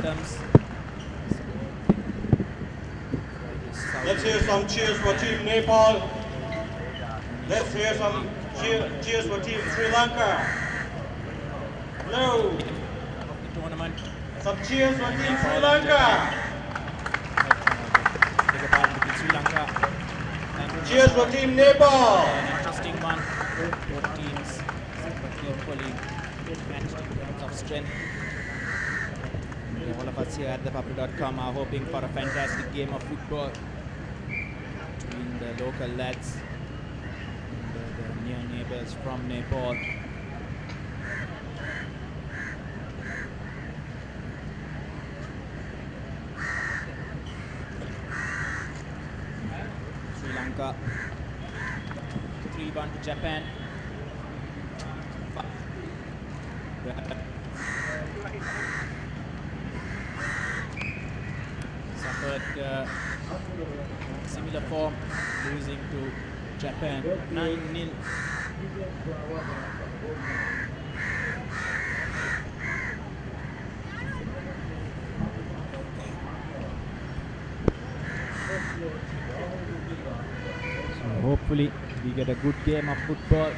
items. Let's hear some cheers for Team Nepal. Let's hear some cheers for Team Sri Lanka. Hello. Of the tournament. Some cheers for Team Sri Lanka. Sri Lanka. And cheers for Team Nepal. An interesting one. Both teams equally matched in terms of strength. And all of us here at ThePapare.com are hoping for a fantastic game of football between the local lads and the near neighbors from Nepal. Sri Lanka 3-1 to Japan. Suffered similar form, losing to Japan 9-0. So hopefully we get a good game of football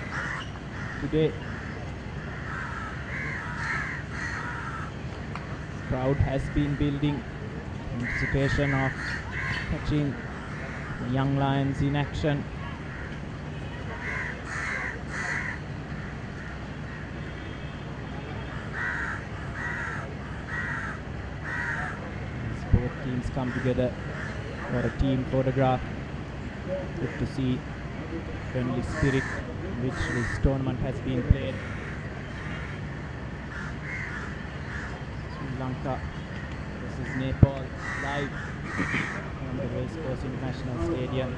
today. Crowd has been building in anticipation of catching the young lions in action. As both teams come together for a team photograph. Good to see friendly spirit which this tournament has been played. Sri Lanka versus Nepal live from the Race Course International Stadium.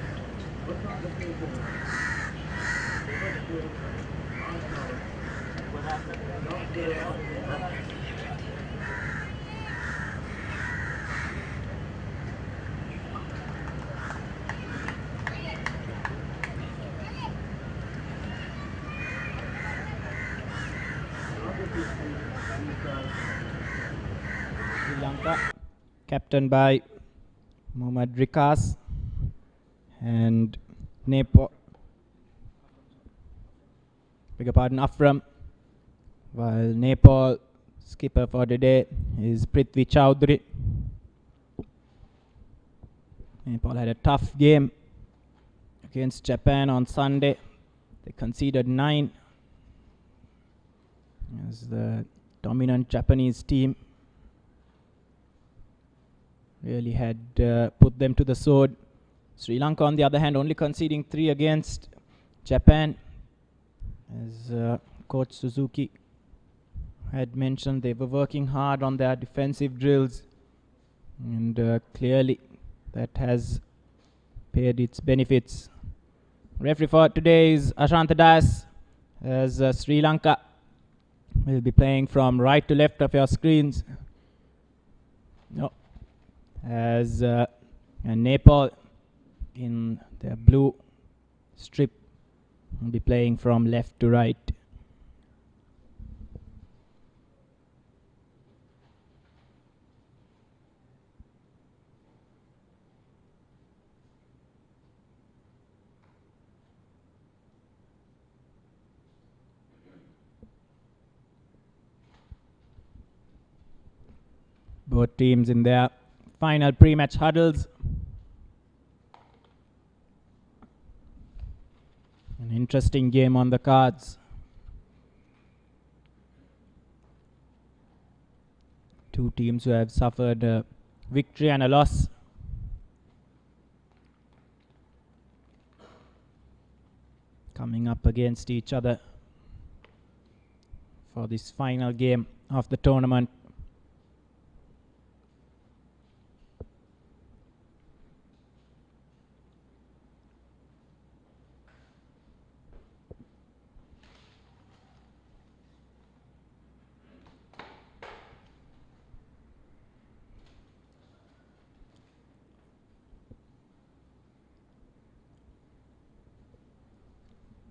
Sri Lanka, captained by Mohammad Rikas, and Nepal, Afram, while Nepal skipper for the day is Prithvi Chowdhury. Nepal had a tough game against Japan on Sunday. They conceded 9 as the dominant Japanese team really had put them to the sword. Sri Lanka, on the other hand, only conceding 3 against Japan. As Coach Suzuki had mentioned, they were working hard on their defensive drills, and clearly that has paid its benefits. Referee for today is Ashanta Das, as Sri Lanka will be playing from right to left of your screens. No. As and Nepal in their blue strip will be playing from left to right. Both teams in their final pre-match huddles. An interesting game on the cards. Two teams who have suffered a victory and a loss. Coming up against each other for this final game of the tournament.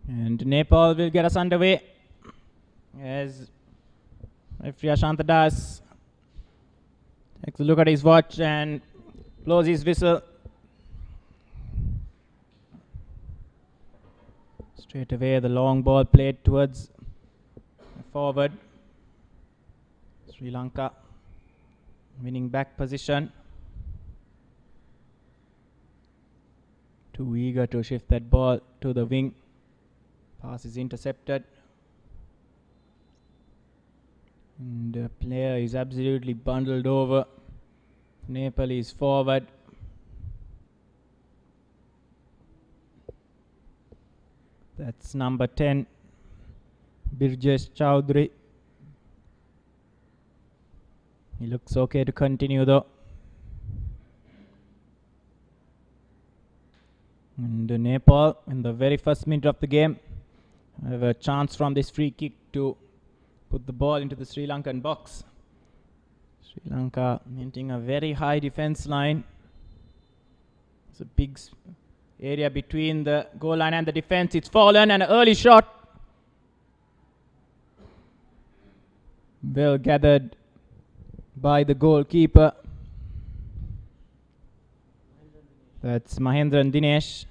And Nepal will get us underway as referee Ashanta Das Takes a look at his watch and blows his whistle. Straight away, the long ball played towards forward. Sri Lanka winning back position. Too eager to shift that ball to the wing. Pass is intercepted. And the player is absolutely bundled over. Nepal is forward. That's number 10, Birjesh Chowdhury. He looks okay to continue though. And Nepal, in the very first minute of the game, have a chance from this free kick to put the ball into the Sri Lankan box. Sri Lanka maintaining a very high defense line. It's a big area between the goal line and the defense. It's fallen, and an early shot. Well gathered by the goalkeeper. That's Mahendran Dinesh.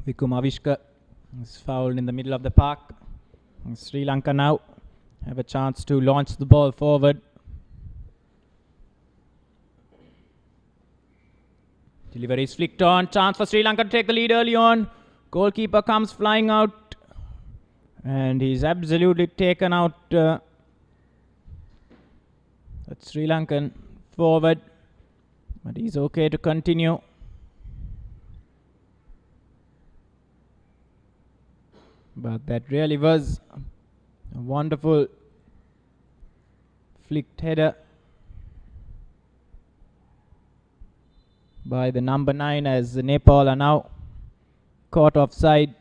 Vikum Avishka is fouled in the middle of the park. And Sri Lanka now have a chance to launch the ball forward. Delivery is flicked on. Chance for Sri Lanka to take the lead early on. Goalkeeper comes flying out. And he's absolutely taken out that Sri Lankan forward. But he's okay to continue. But that really was a wonderful flicked header by the number 9, as Nepal are now caught offside.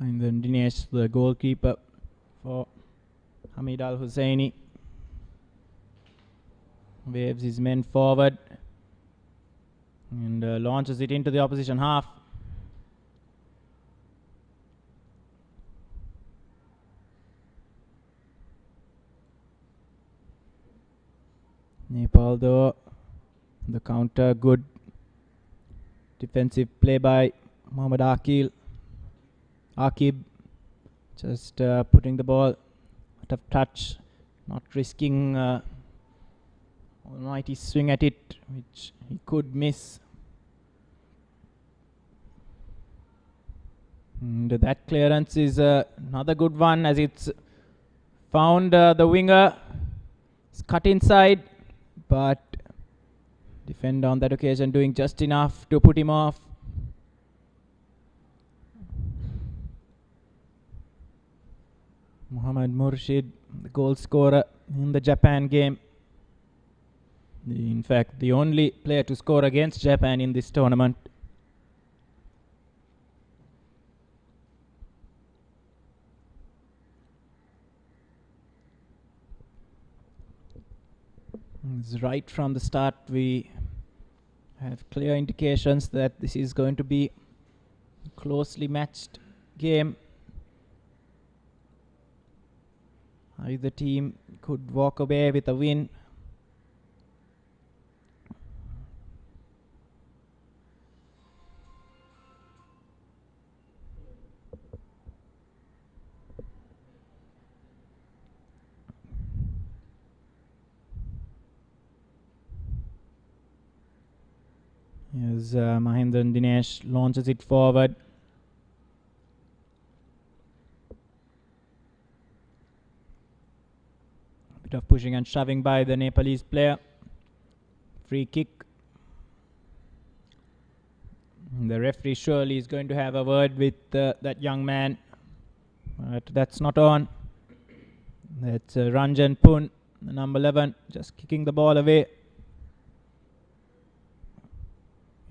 And then Dinesh, the goalkeeper for Hamid Al Hussaini, waves his men forward and launches it into the opposition half. Nepal, though, the counter, good defensive play by Mohammad Akib, just putting the ball out of touch, not risking almighty swing at it, which he could miss. And that clearance is another good one, as it's found the winger. It's cut inside, but defender on that occasion doing just enough to put him off. Muhammad Murshid, the goal scorer in the Japan game. In fact, the only player to score against Japan in this tournament. Right from the start, we have clear indications that this is going to be a closely matched game. Either team could walk away with a win. As Mahendran Dinesh launches it forward. Bit of pushing and shoving by the Nepalese player. Free kick. And the referee surely is going to have a word with that young man. But that's not on. That's Ranjan Pun, the number 11, just kicking the ball away.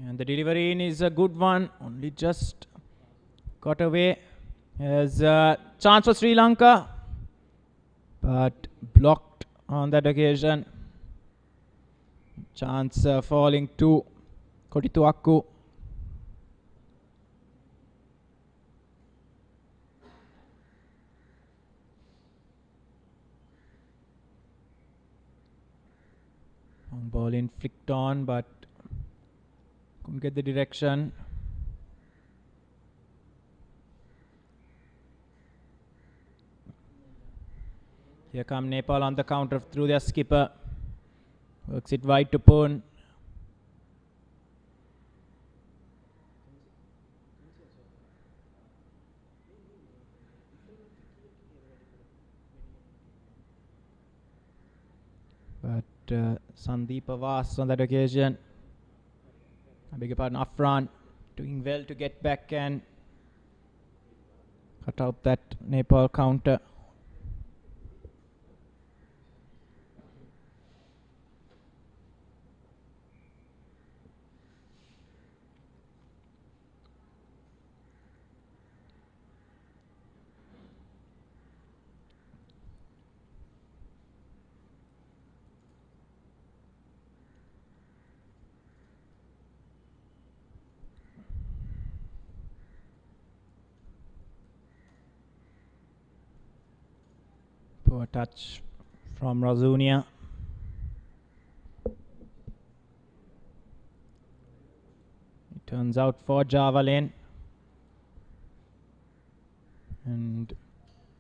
And the delivery in is a good one, only just got away. As a chance for Sri Lanka, but blocked on that occasion. Chance falling to Kotituakku. Long ball in flicked on, but couldn't get the direction. Here come Nepal on the counter through their skipper. Works it wide to Poon. But Sandeep Avas on that occasion. I beg your pardon, Afran doing well to get back and cut out that Nepal counter. Poor touch from Razunia. It turns out for Javelin. And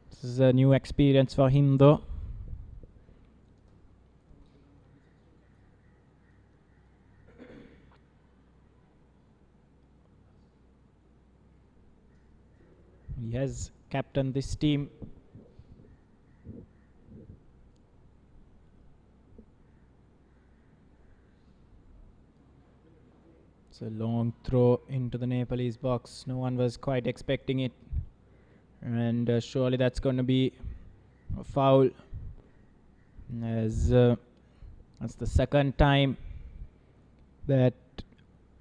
this is a new experience for him though. He has captained this team. It's a long throw into the Nepalese box. No one was quite expecting it. And surely that's going to be a foul. As that's the second time that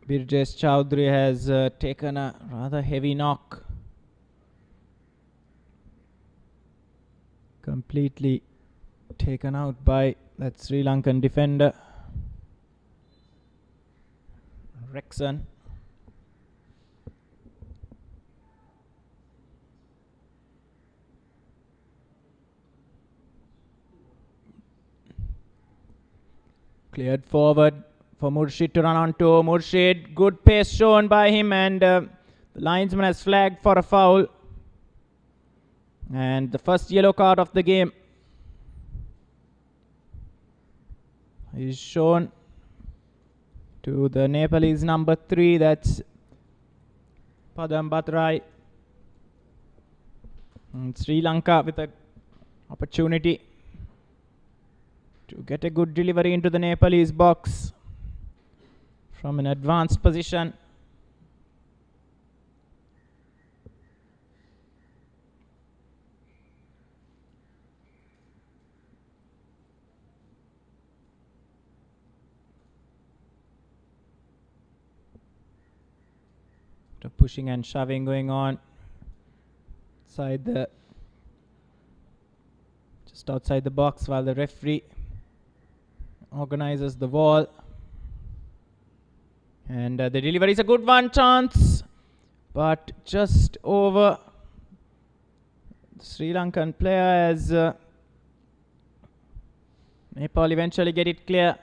Birjesh Chowdhury has taken a rather heavy knock. Completely taken out by that Sri Lankan defender, Rexon. Cleared forward for Murshid to run onto. Murshid, good pace shown by him, and the linesman has flagged for a foul. And the first yellow card of the game is shown to the Nepalese number 3, that's Padam Bhatrai. And Sri Lanka with an opportunity to get a good delivery into the Nepalese box from an advanced position. Pushing and shoving going on just outside the box, while the referee organizes the wall. And the delivery is a good one, chance, but just over the Sri Lankan player, as Nepal eventually get it clear.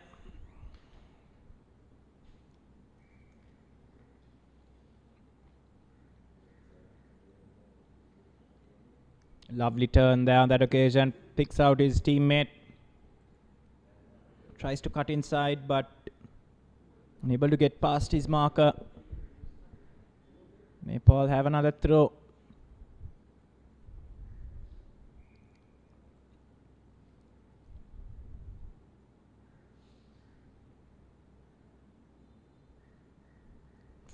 Lovely turn there on that occasion. Picks out his teammate. Tries to cut inside, but unable to get past his marker. Nepal have another throw.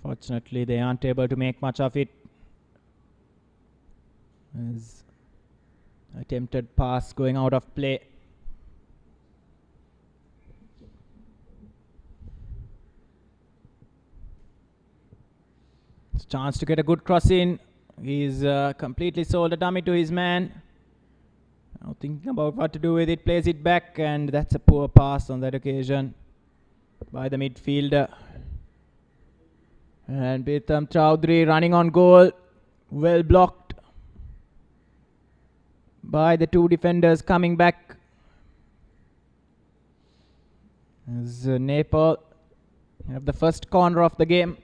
Fortunately, they aren't able to make much of it. As attempted pass going out of play. Chance to get a good cross in. He's completely sold a dummy to his man. Now thinking about what to do with it, plays it back, and that's a poor pass on that occasion by the midfielder. And Pritham Chowdhury running on goal, well blocked by the two defenders coming back. As Nepal have the first corner of the game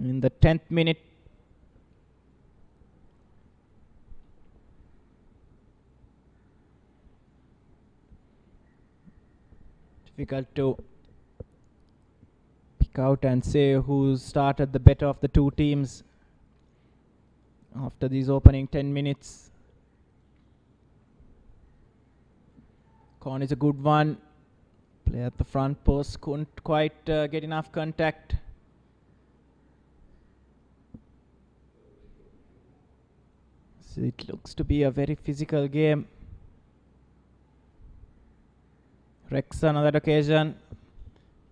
in the 10th minute. Difficult to pick out and say who started the better of the two teams after these opening 10 minutes. Corn is a good one. Play at the front post, couldn't quite get enough contact. So it looks to be a very physical game. Rex on that occasion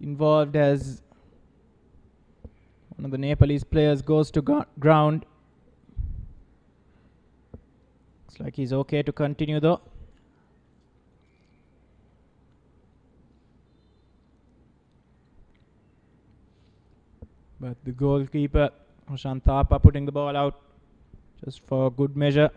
involved as one of the Nepalese players goes to ground. Looks like he's okay to continue though. But the goalkeeper, Thapa, putting the ball out just for good measure.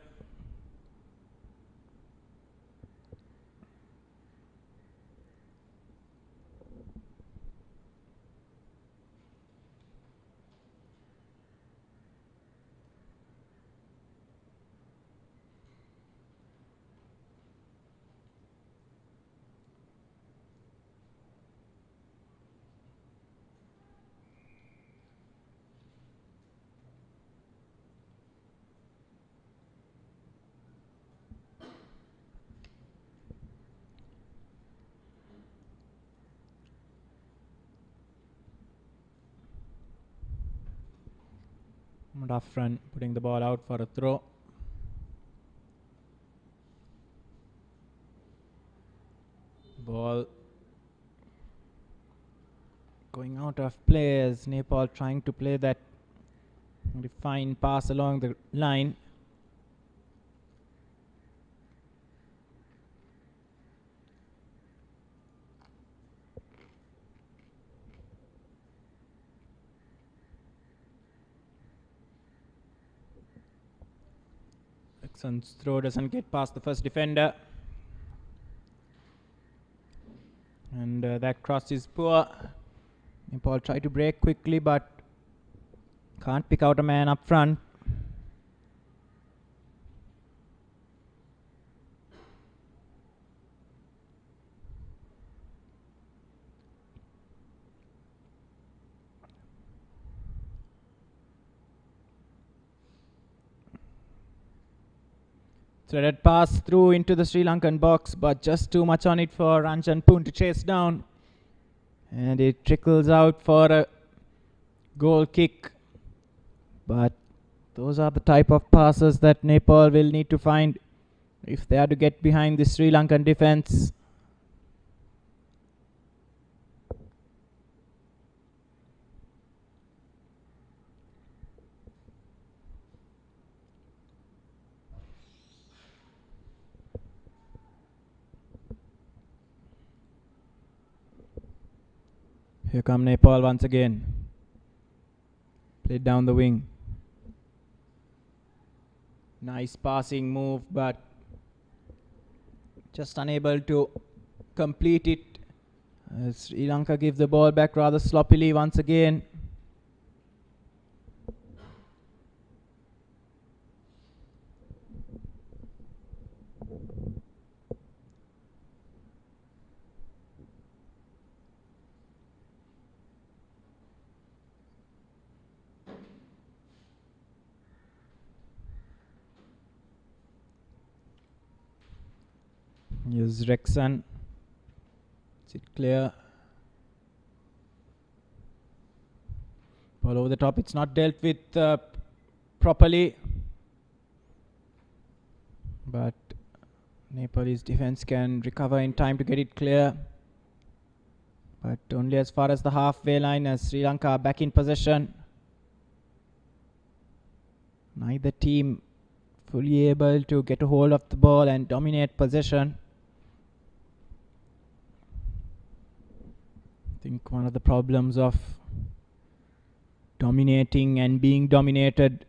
Rough run, putting the ball out for a throw. Ball going out of play as Nepal trying to play that refined pass along the line. Jackson's throw doesn't get past the first defender. And that cross is poor. Nepal try to break quickly but can't pick out a man up front. Threaded pass through into the Sri Lankan box, but just too much on it for Ranjan Poon to chase down. And it trickles out for a goal kick. But those are the type of passes that Nepal will need to find if they are to get behind the Sri Lankan defense. Here come Nepal once again. Played down the wing. Nice passing move, but just unable to complete it. Sri Lanka gives the ball back rather sloppily once again. Here's Rexon. Is it clear? Ball over the top. It's not dealt with properly. But Nepalese defense can recover in time to get it clear. But only as far as the halfway line as Sri Lanka are back in possession. Neither team fully able to get a hold of the ball and dominate possession. I think one of the problems of dominating and being dominated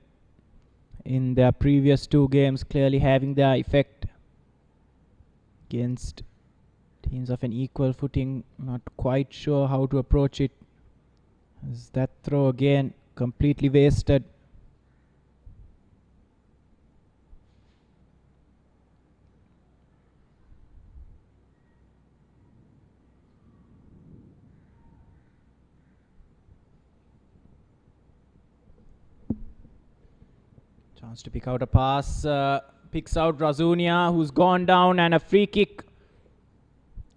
in their previous two games clearly having their effect against teams of an equal footing. Not quite sure how to approach it, as that throw again completely wasted. Chance to pick out a pass, picks out Razunia, who's gone down, and a free kick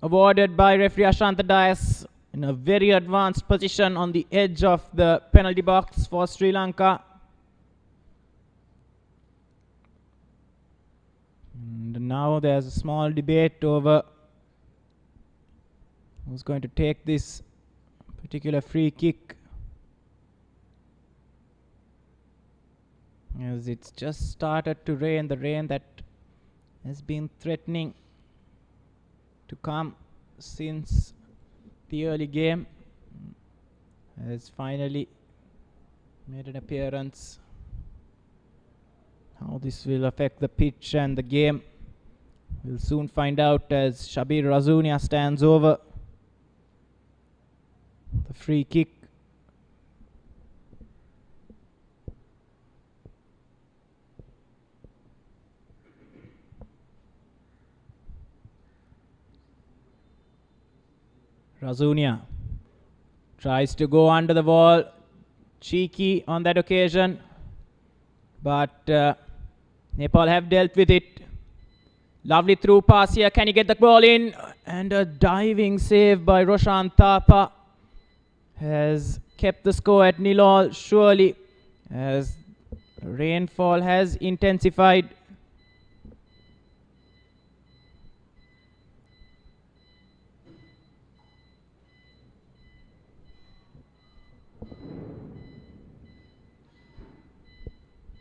awarded by referee Ashanta Dias in a very advanced position on the edge of the penalty box for Sri Lanka. And now there's a small debate over who's going to take this particular free kick, as it's just started to rain, the rain that has been threatening to come since the early game has finally made an appearance. How this will affect the pitch and the game, we'll soon find out, as Shabir Razunia stands over the free kick. Razunia tries to go under the wall, cheeky on that occasion, but Nepal have dealt with it. Lovely through pass here, can he get the ball in? And a diving save by Roshan Thapa has kept the score at 0-0, surely, as rainfall has intensified.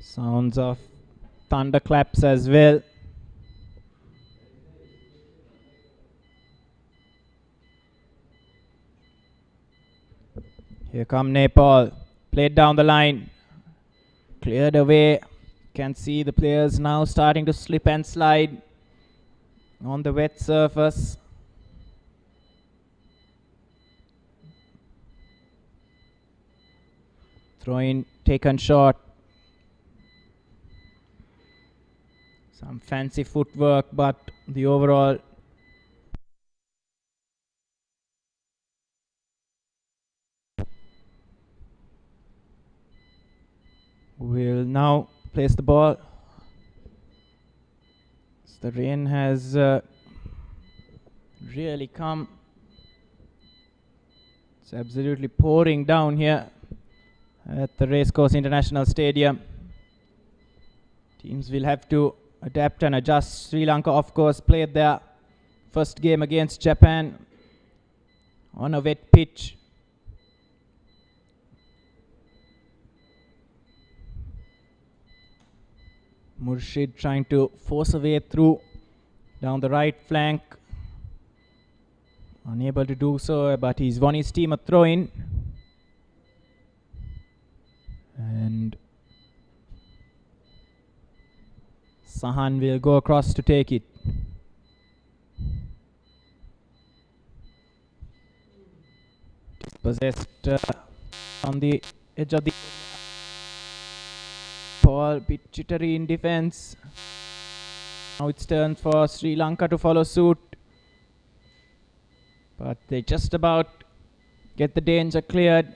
Sounds of thunderclaps as well. Here come Nepal. Played down the line. Cleared away. Can see the players now starting to slip and slide on the wet surface. Throw in taken short. Some fancy footwork, but the overall will now place the ball. The rain has really come. It's absolutely pouring down here at the Racecourse International Stadium. Teams will have to adapt and adjust. Sri Lanka, of course, played their first game against Japan on a wet pitch. Murshid trying to force a way through down the right flank. Unable to do so, but he's won his team a throw-in. And Sahan will go across to take it. Possessed on the edge of the ball, a bit jittery in defense. Now it's turn for Sri Lanka to follow suit, but they just about get the danger cleared.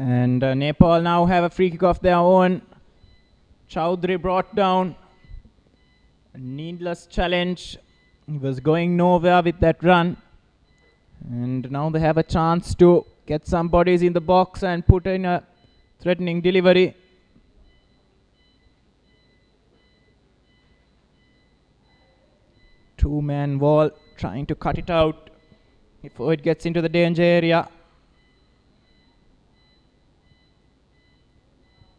And Nepal now have a free kick of their own. Chowdhury brought down. A needless challenge. He was going nowhere with that run. And now they have a chance to get some bodies in the box and put in a Threatening delivery. Two-man wall, trying to cut it out before it gets into the danger area.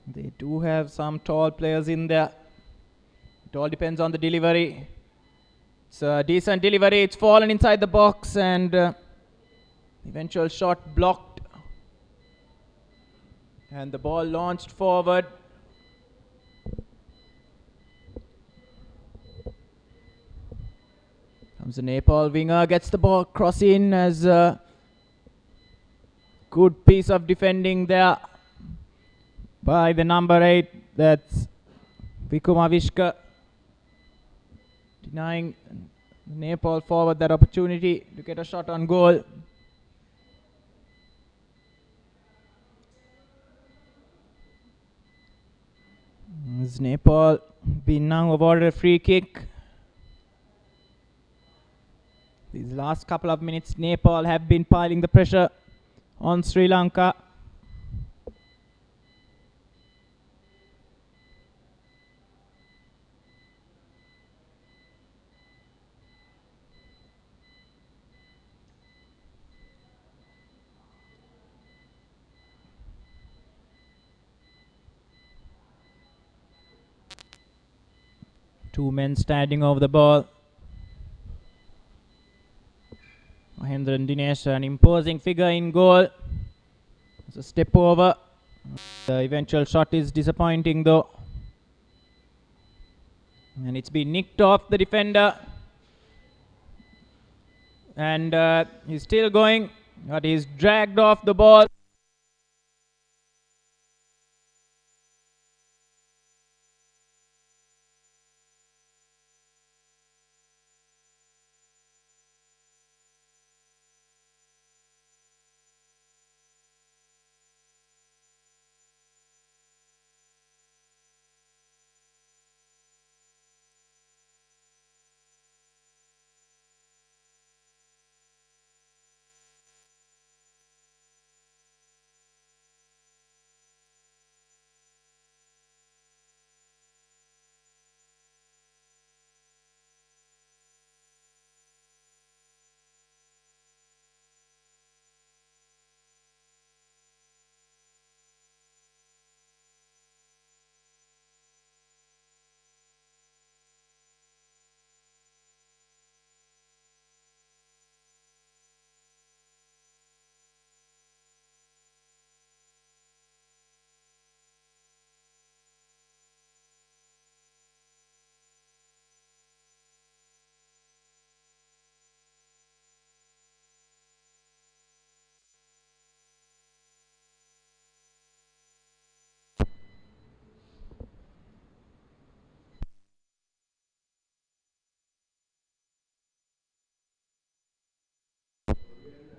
They do have some tall players in there. It all depends on the delivery. It's a decent delivery. It's fallen inside the box and eventual shot blocked. And the ball launched forward. Comes the Nepal winger, gets the ball cross in as a good piece of defending there by the number 8. That's Vikumavishka, denying Nepal forward that opportunity to get a shot on goal. As Nepal been now awarded a free kick. These last couple of minutes, Nepal have been piling the pressure on Sri Lanka. Two men standing over the ball. Mahendra and Dinesh, an imposing figure in goal. It's a step over. The eventual shot is disappointing though. And it's been nicked off the defender. And he's still going, but he's dragged off the ball.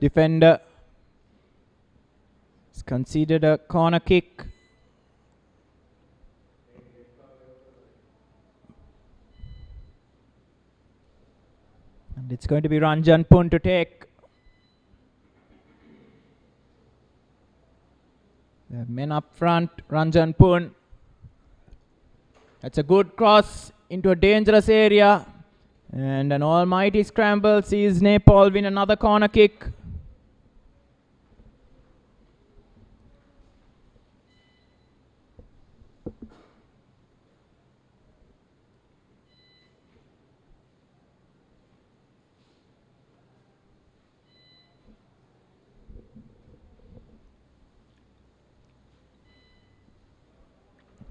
Defender has conceded a corner kick. And it's going to be Ranjan Pun to take. The men up front, Ranjan Pun. That's a good cross into a dangerous area. And an almighty scramble sees Nepal win another corner kick.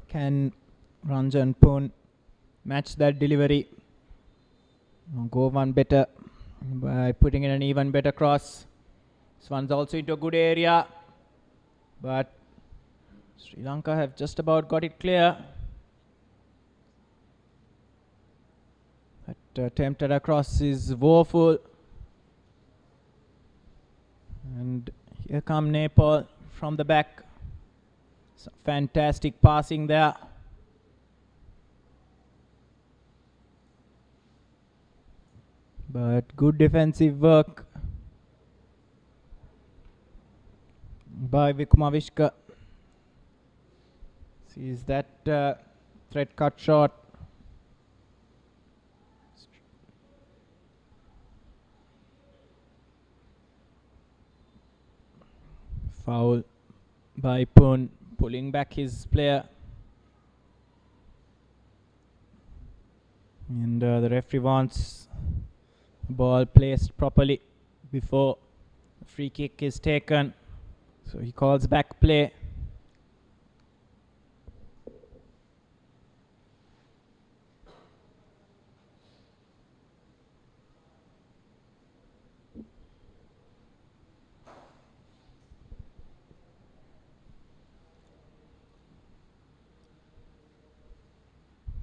Can Ranjan Pun match that delivery? Go one better by putting in an even better cross. This one's also into a good area, but Sri Lanka have just about got it clear. That attempt at a cross is woeful. And here come Nepal from the back. Some fantastic passing there. But good defensive work by Vikumavishka. Sees that threat cut short. Foul by Pun, pulling back his player. And the referee wants the ball placed properly before the free kick is taken. So he calls back play.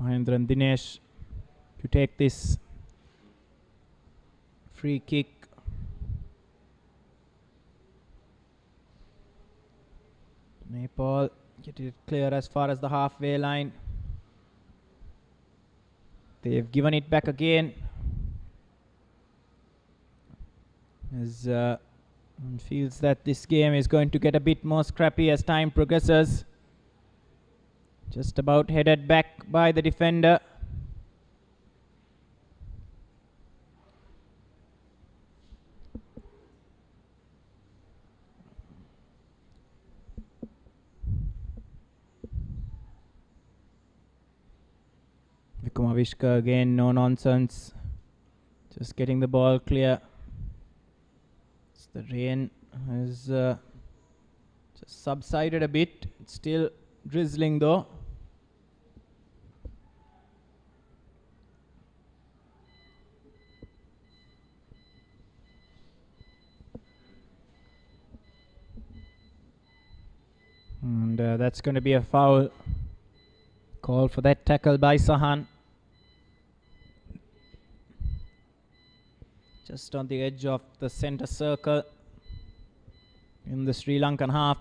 Mahendran Dinesh to take this free kick. Nepal get it clear as far as the halfway line. They've given it back again. As feels that this game is going to get a bit more scrappy as time progresses. Just about headed back by the defender. Vikumavishka again, no nonsense. Just getting the ball clear. The rain has just subsided a bit. It's still drizzling though. And that's going to be a foul. Call for that tackle by Sahan. Just on the edge of the center circle in the Sri Lankan half.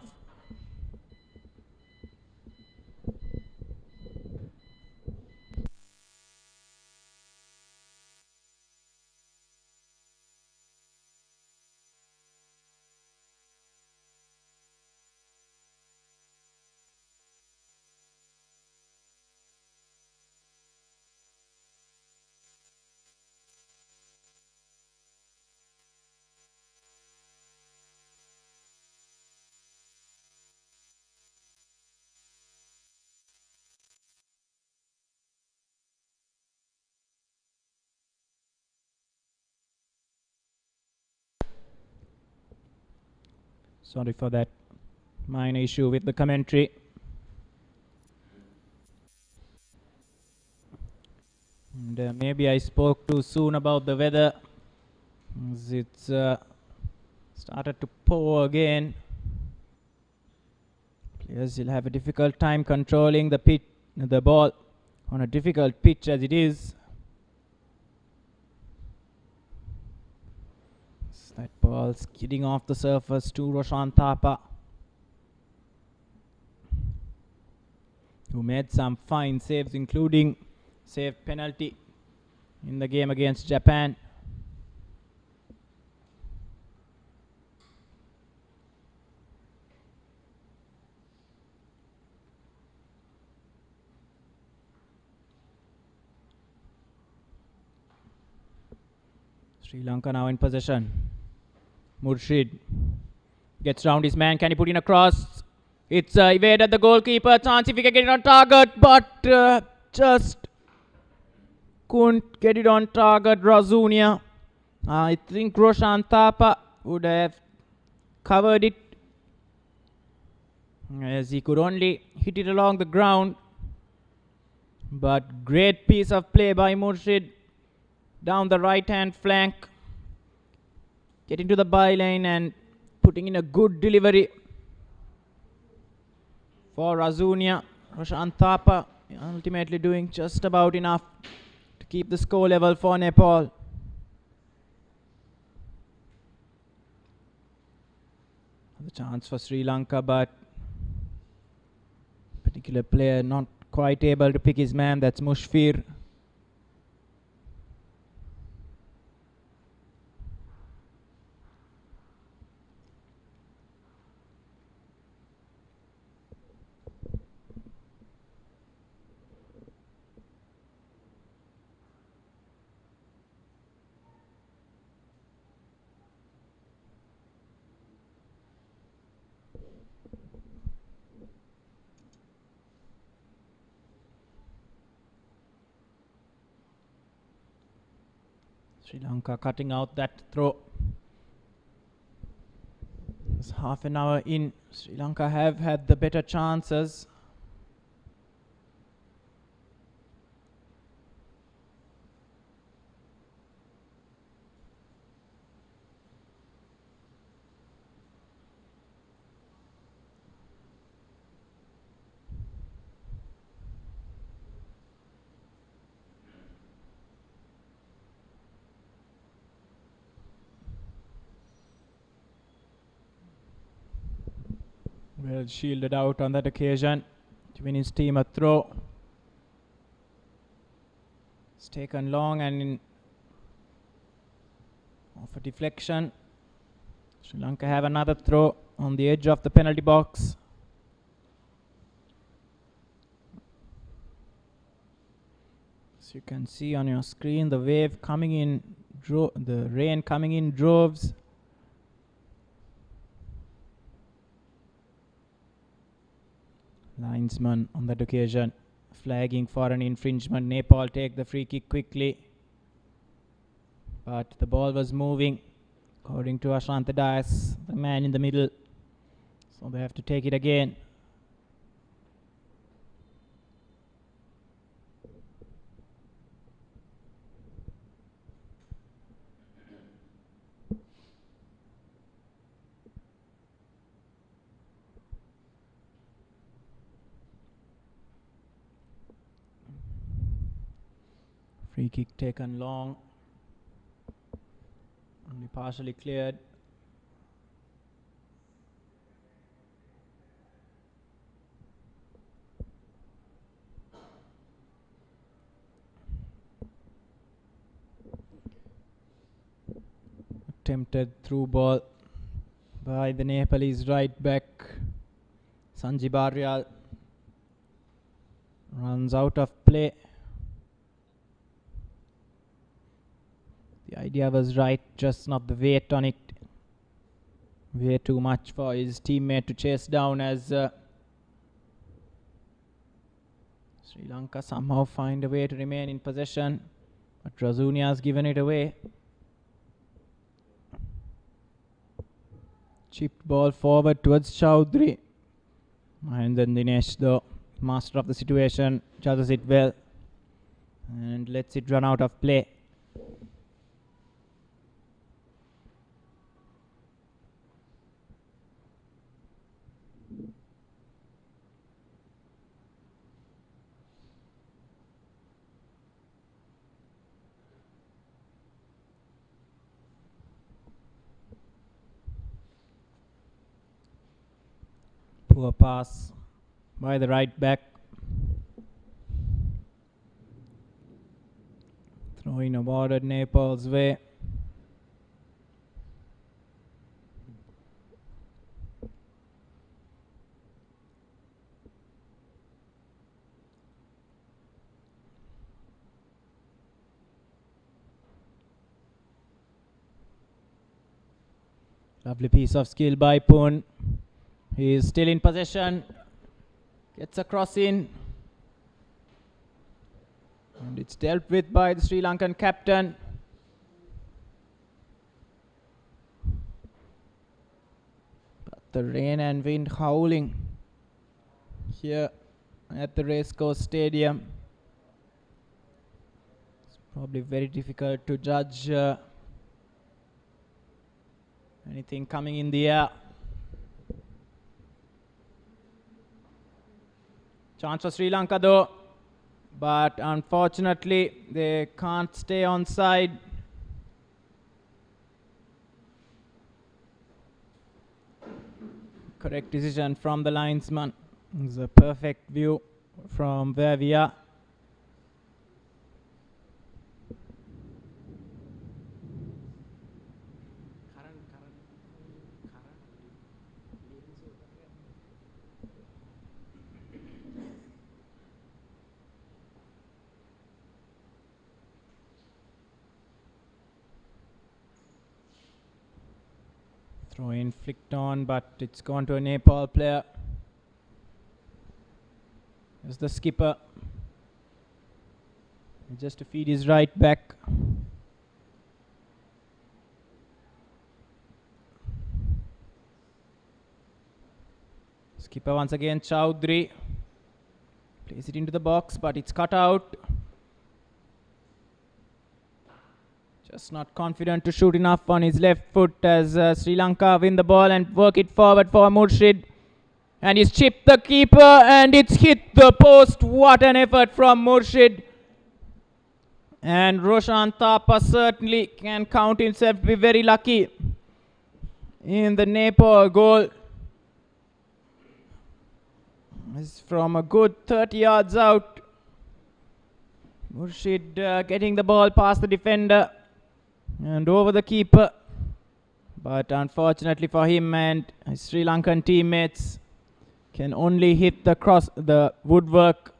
Sorry for that minor issue with the commentary. And maybe I spoke too soon about the weather. It's started to pour again. Players will have a difficult time controlling the ball on a difficult pitch as it is. That ball skidding off the surface to Roshan Thapa, who made some fine saves, including saved penalty in the game against Japan. Sri Lanka now in possession. Murshid gets round his man. Can he put in a cross? It's evaded the goalkeeper. Chance if he can get it on target, but just couldn't get it on target. Razunia. I think Roshan Thapa would have covered it, as he could only hit it along the ground. But great piece of play by Murshid down the right hand flank, getting to the byline and putting in a good delivery for Razunia. Roshan Thapa ultimately doing just about enough to keep the score level for Nepal. The chance for Sri Lanka, but particular player not quite able to pick his man. That's Mushfir. Sri Lanka cutting out that throw. It's half an hour in. Sri Lanka have had the better chances. Well shielded out on that occasion to win his team a throw. It's taken long and off a deflection. Sri Lanka have another throw on the edge of the penalty box. As you can see on your screen, the wave coming in, the rain coming in droves. Linesman on that occasion flagging for an infringement. Nepal take the free kick quickly, but the ball was moving according to Ashante Dias, the man in the middle, so they have to take it again. Free kick taken long, only partially cleared. Attempted through ball by the Nepalese right back Sanjib Aryal. Runs out of play. The idea was right, just not the weight on it. Way too much for his teammate to chase down, as Sri Lanka somehow find a way to remain in possession, but Razunia has given it away. Chipped ball forward towards Chaudhry, and then Dinesh, the master of the situation, judges it well and lets it run out of play. Poor pass by the right back. Throwing awarded Nepal's way. Lovely piece of skill by Poon. He is still in possession. Gets a cross in. And it's dealt with by the Sri Lankan captain. But the rain and wind howling here at the Racecourse Stadium. It's probably very difficult to judge anything coming in the air. Chance for Sri Lanka though, but unfortunately they can't stay on side. Correct decision from the linesman. It's a perfect view from where we are. Throw in flicked on, but it's gone to a Nepal player. There's the skipper. Just to feed his right back. Keeper once again, Chowdhury. Plays it into the box, but it's cut out. Just not confident to shoot enough on his left foot as Sri Lanka win the ball and work it forward for Murshid. And he's chipped the keeper and it's hit the post. What an effort from Murshid. And Roshan Thapa certainly can count himself to be very lucky in the Nepal goal. It's from a good 30 yards out. Murshid getting the ball past the defender and over the keeper. But unfortunately for him and his Sri Lankan teammates, can only hit the woodwork.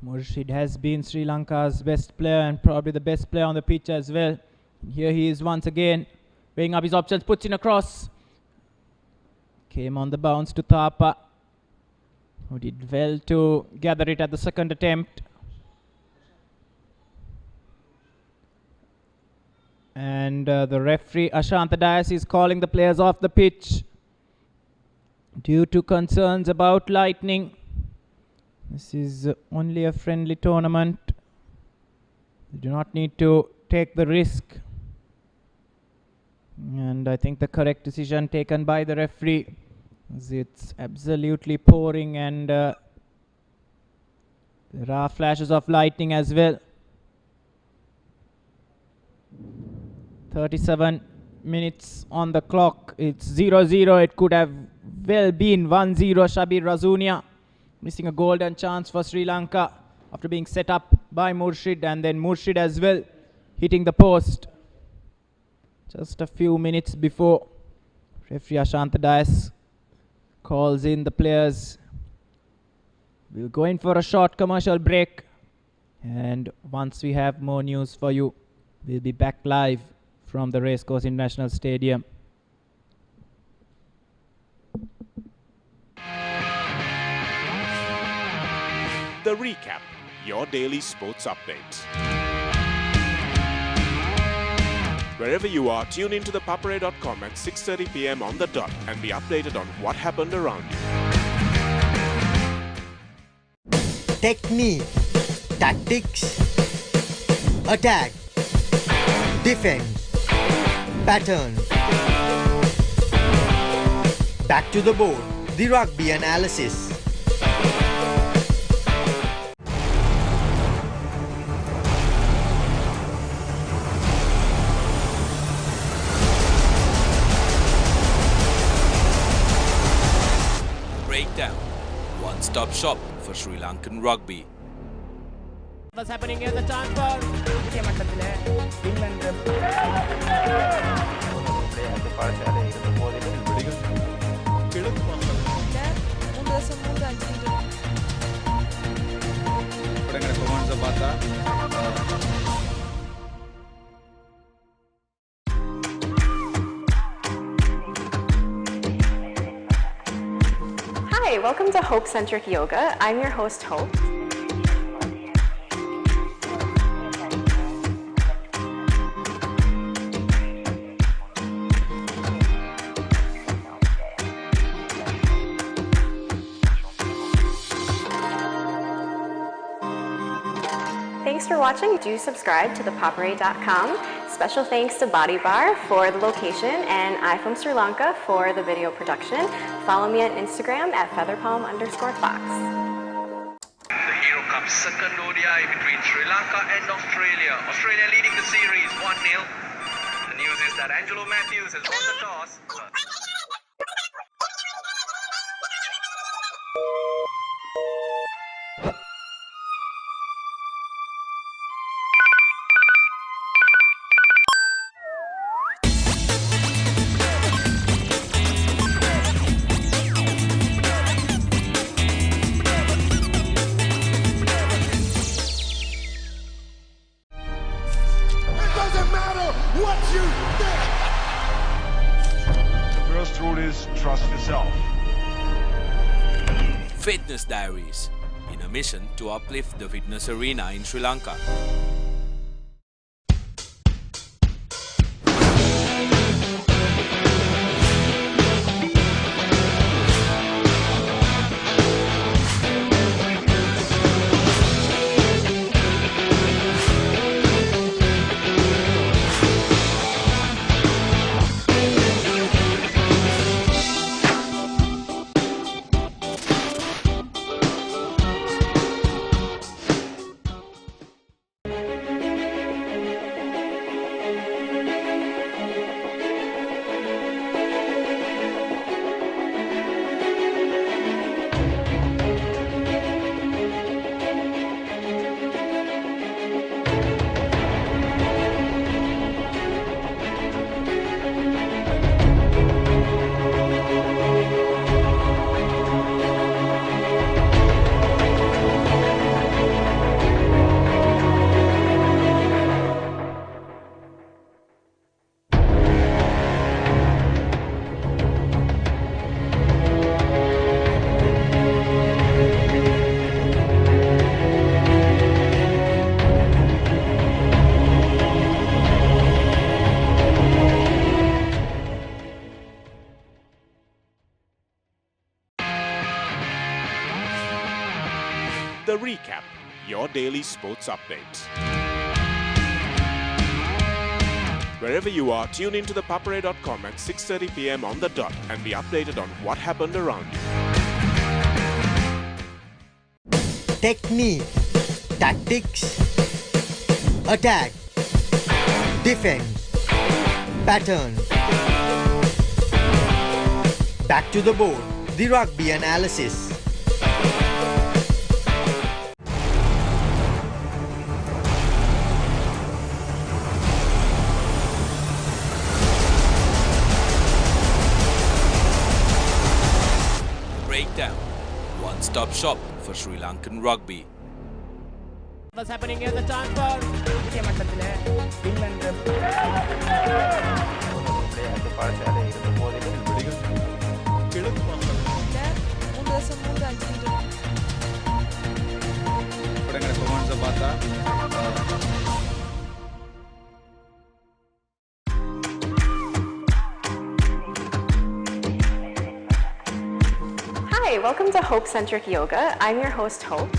Murshid has been Sri Lanka's best player and probably the best player on the pitch as well. Here he is once again, weighing up his options, puts in a cross. Came on the bounce to Thapa, who did well to gather it at the second attempt. And the referee Ashanta Dias is calling the players off the pitch due to concerns about lightning. This is only a friendly tournament. You do not need to take the risk. And I think the correct decision taken by the referee is it's absolutely pouring and there are flashes of lightning as well. 37 minutes on the clock. It's 0-0. It could have well been 1-0. Shabir Razunia missing a golden chance for Sri Lanka after being set up by Murshid, and then Murshid as well hitting the post just a few minutes before. Referee Ashanta Dias calls in the players. We'll go in for a short commercial break, and once we have more news for you, we'll be back live from the Racecourse International Stadium. The Recap, your daily sports update. Wherever you are, tune into ThePapare.com at 6:30 p.m. on the dot and be updated on what happened around you. Technique, tactics, attack, defense, pattern. Back to the board, the rugby analysis. Breakdown, one-stop shop for Sri Lankan rugby. What's happening in the time for Hi, welcome to Hope Centric Yoga. I'm your host, Hope. Thanks for watching. Do subscribe to ThePapare.com. Special thanks to Body Bar for the location and I from Sri Lanka for the video production. Follow me on Instagram at featherpalm_fox. The Hero Cup second ODI between Sri Lanka and Australia. Australia leading the series 1-0. The news is that Angelo Matthews has won the toss. yourself. Fitness Diaries, in a mission to uplift the fitness arena in Sri Lanka. The Recap, your daily sports updates. Wherever you are, tune into ThePapare.com at 6:30 p.m. on the dot and be updated on what happened around you. Technique, tactics, attack, defense, pattern. Back to the board, the rugby analysis. Breakdown, one-stop shop for Sri Lankan rugby. What's happening here? The time for Hi, welcome to Hope Centric Yoga. I'm your host, Hope.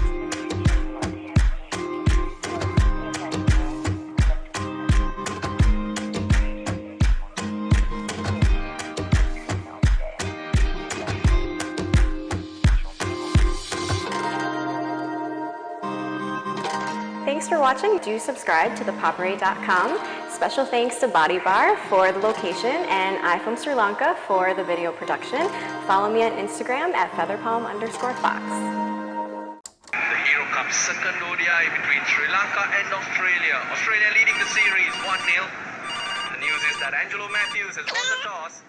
Thanks for watching. Do subscribe to ThePapare.com. Special thanks to Body Bar for the location and I from Sri Lanka for the video production. Follow me on Instagram at featherpalm_fox. The Hero Cup second ODI between Sri Lanka and Australia. Australia leading the series 1-0. The news is that Angelo Matthews has won the toss.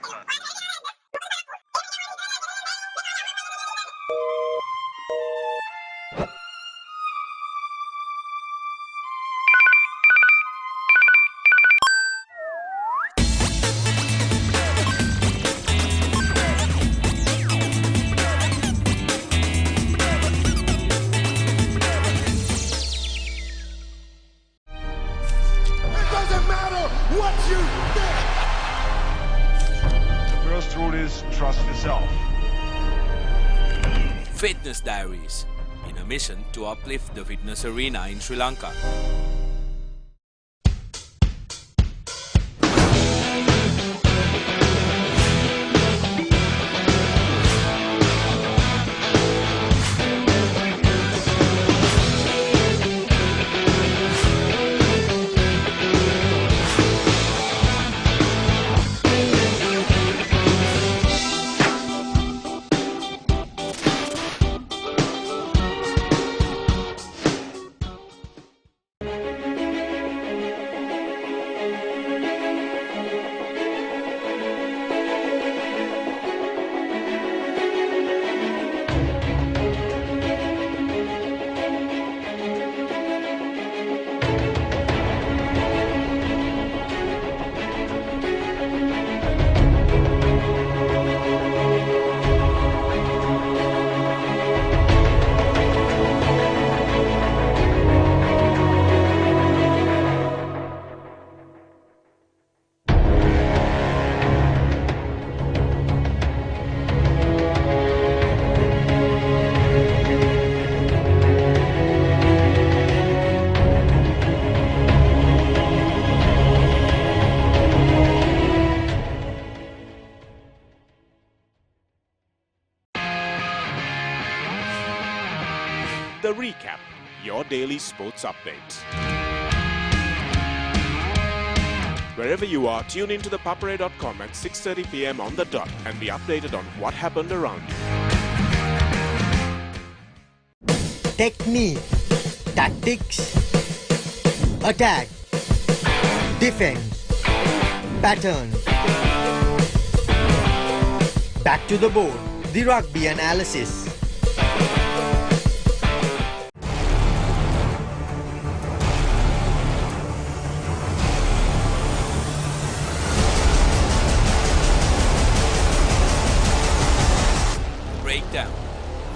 The first rule is trust yourself. Fitness Diaries, in a mission to uplift the fitness arena in Sri Lanka. The Recap, your daily sports update. Wherever you are, tune into ThePapare.com at 6:30 p.m. on the dot and be updated on what happened around you. Technique, tactics, attack, defense, pattern. Back to the board, the rugby analysis. Breakdown.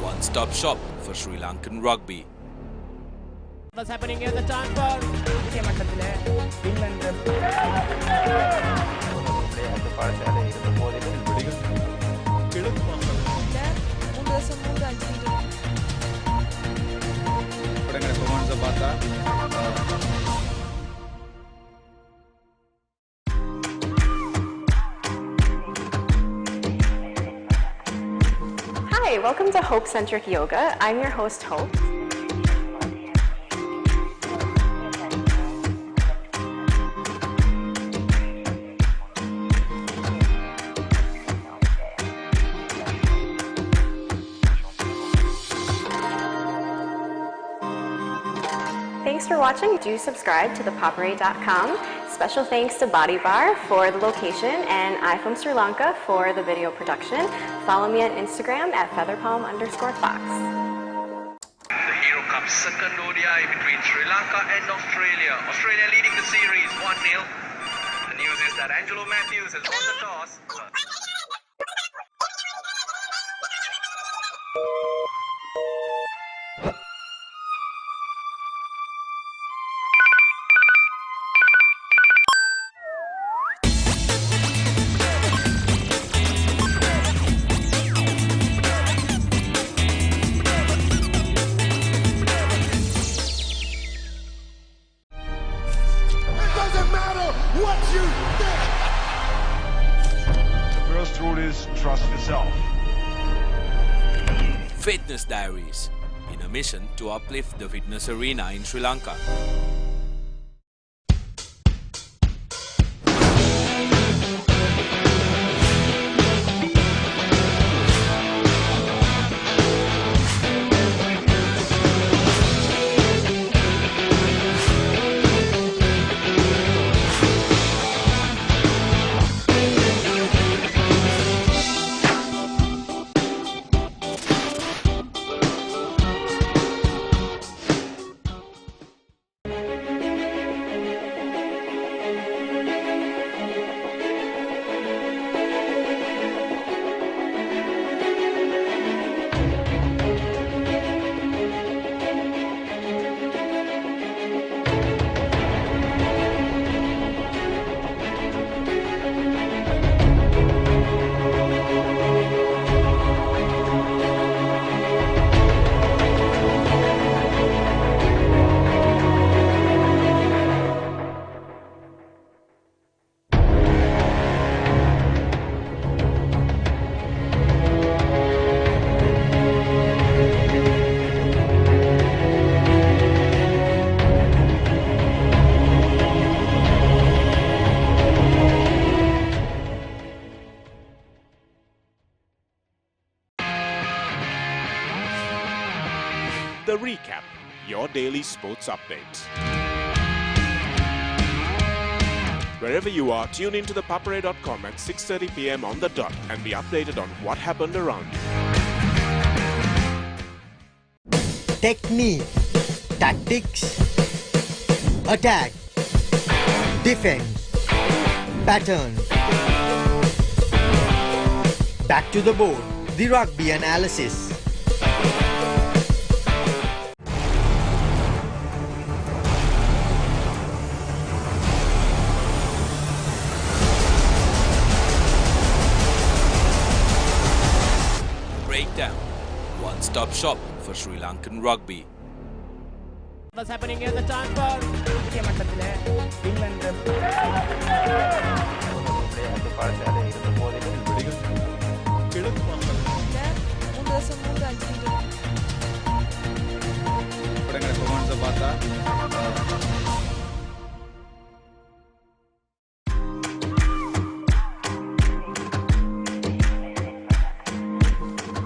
One-stop shop for Sri Lankan rugby. What's happening here? The time for Hi, welcome to Hope Centric Yoga. I'm your host, Hope. Thanks for watching. Do subscribe to ThePapare.com. Special thanks to BodyBar for the location and I from Sri Lanka for the video production. Follow me on Instagram at featherpalm_fox. The Hero Cup second ODI between Sri Lanka and Australia. Australia leading the series 1-0. The news is that Angelo Matthews has won the toss. The first rule is trust yourself. Fitness Diaries, in a mission to uplift the fitness arena in Sri Lanka. The Recap, your daily sports update. Wherever you are, tune into ThePapare.com at 6:30 p.m. on the dot and be updated on what happened around you. Technique, tactics, attack, defense, pattern. Back to the board, the rugby analysis. Breakdown. One-stop shop for Sri Lankan rugby. What's happening here? The time for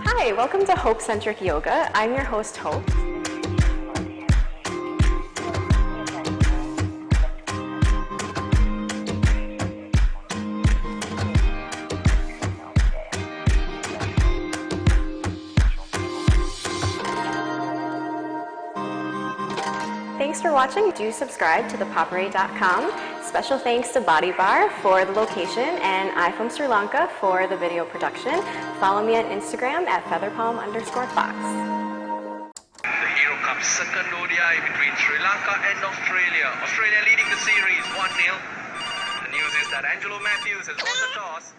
Hi, welcome to Hope Centric Yoga. I'm your host, Hope. Thanks for watching. Do subscribe to ThePapare.com. Special thanks to BodyBar for the location and I from Sri Lanka for the video production. Follow me on Instagram at featherpalm_fox. The Hero Cup second ODI between Sri Lanka and Australia. Australia leading the series 1-0. The news is that Angelo Matthews has won the toss.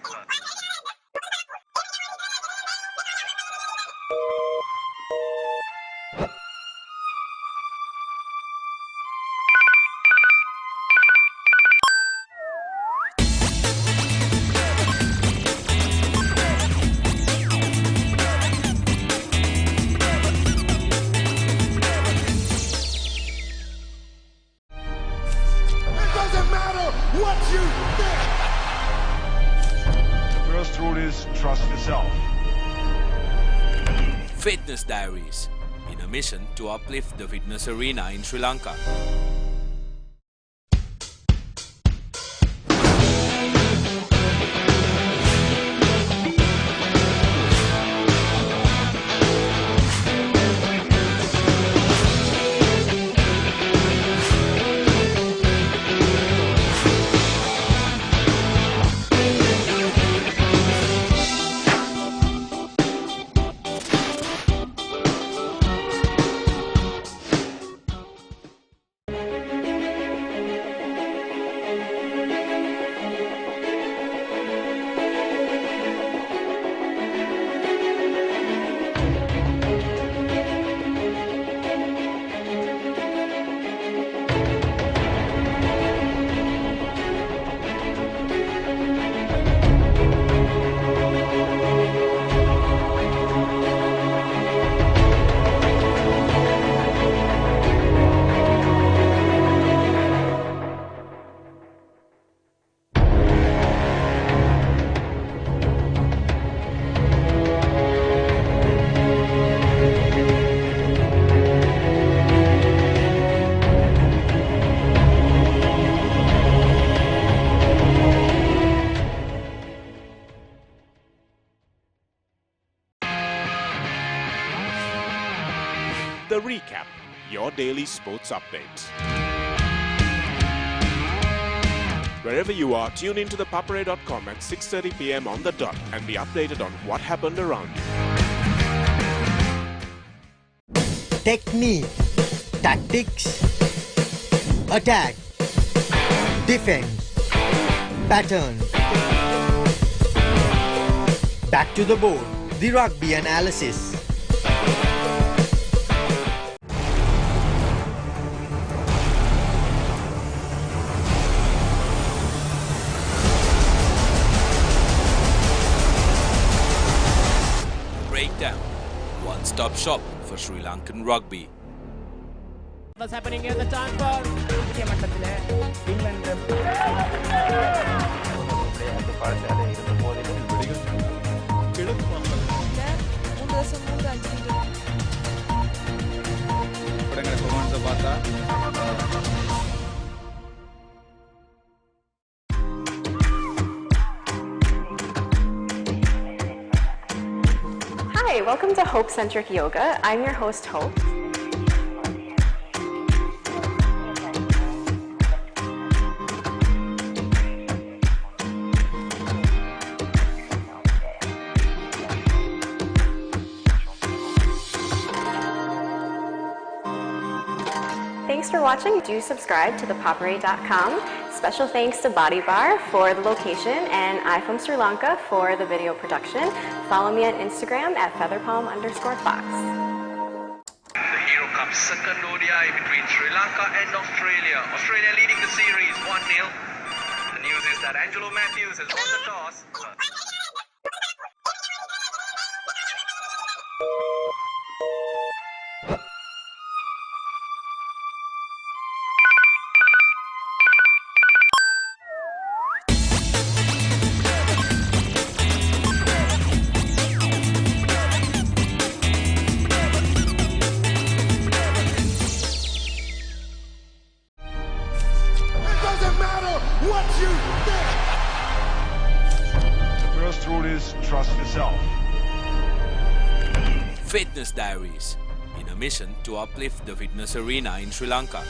The first rule is trust yourself. Fitness Diaries, in a mission to uplift the fitness arena in Sri Lanka. The Recap, your daily sports update. Wherever you are, tune into ThePapare.com at 6:30 p.m. on the dot and be updated on what happened around you. Technique, tactics, attack, defense, pattern. Back to the board, the rugby analysis. Breakdown, one-stop shop for Sri Lankan rugby. What's happening here? The time for Hi, welcome to Hope Centric Yoga. I'm your host, Hope. Thanks for watching. Do subscribe to ThePapare.com. Special thanks to BodyBar for the location and I from Sri Lanka for the video production. Follow me on Instagram at featherpalm_fox. The Hero Cup second ODI between Sri Lanka and Australia. Australia leading the series 1-0. The news is that Angelo Matthews has won the toss. Fitness Diaries, in a mission to uplift the fitness arena in Sri Lanka.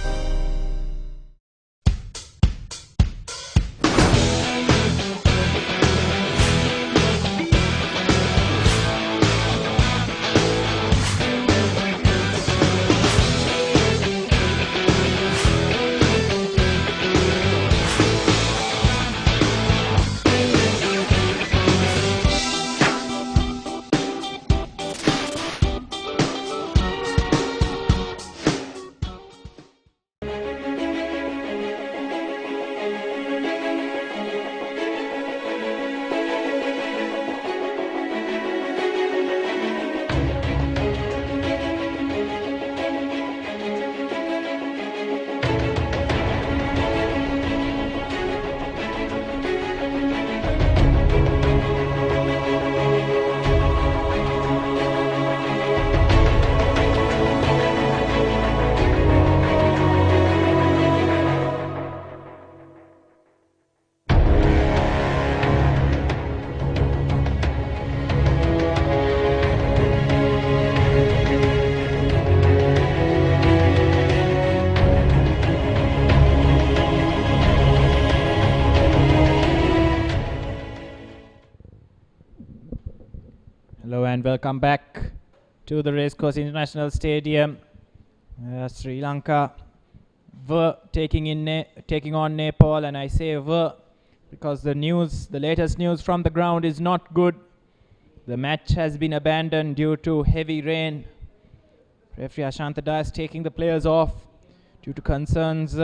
Hello and welcome back to the Racecourse International Stadium. Sri Lanka were taking on Nepal, and I say were because the latest news from the ground is not good. The match has been abandoned due to heavy rain. Referee Ashanta Das taking the players off due to concerns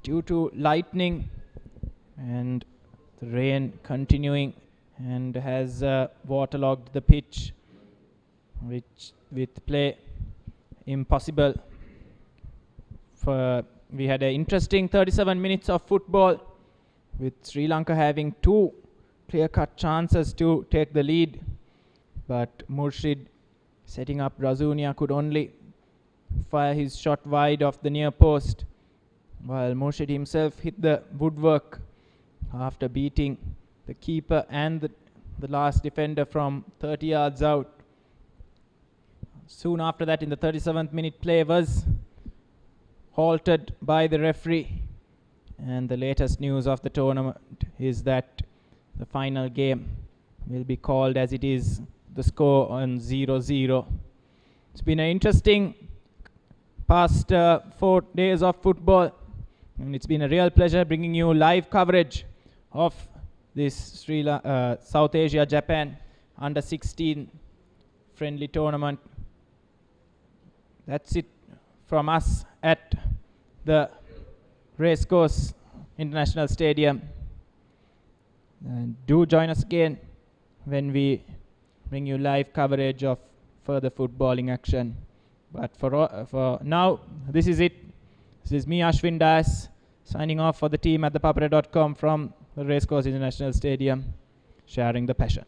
due to lightning and the rain continuing, and has waterlogged the pitch, which with play impossible. We had an interesting 37 minutes of football, with Sri Lanka having two clear-cut chances to take the lead, but Murshid, setting up Razunia, could only fire his shot wide of the near post, while Murshid himself hit the woodwork after beating the keeper and the last defender from 30 yards out. Soon after that, in the 37th minute, play was halted by the referee, and the latest news of the tournament is that the final game will be called as it is, the score on 0-0. It's been an interesting past 4 days of football, and it's been a real pleasure bringing you live coverage of this South Asia Japan under 16 friendly tournament. That's it from us at the Racecourse International Stadium. And do join us again when we bring you live coverage of further footballing action. But for now, this is it. This is me, Ashwin Das, signing off for the team at ThePapare.com from the Racecourse International Stadium, sharing the passion.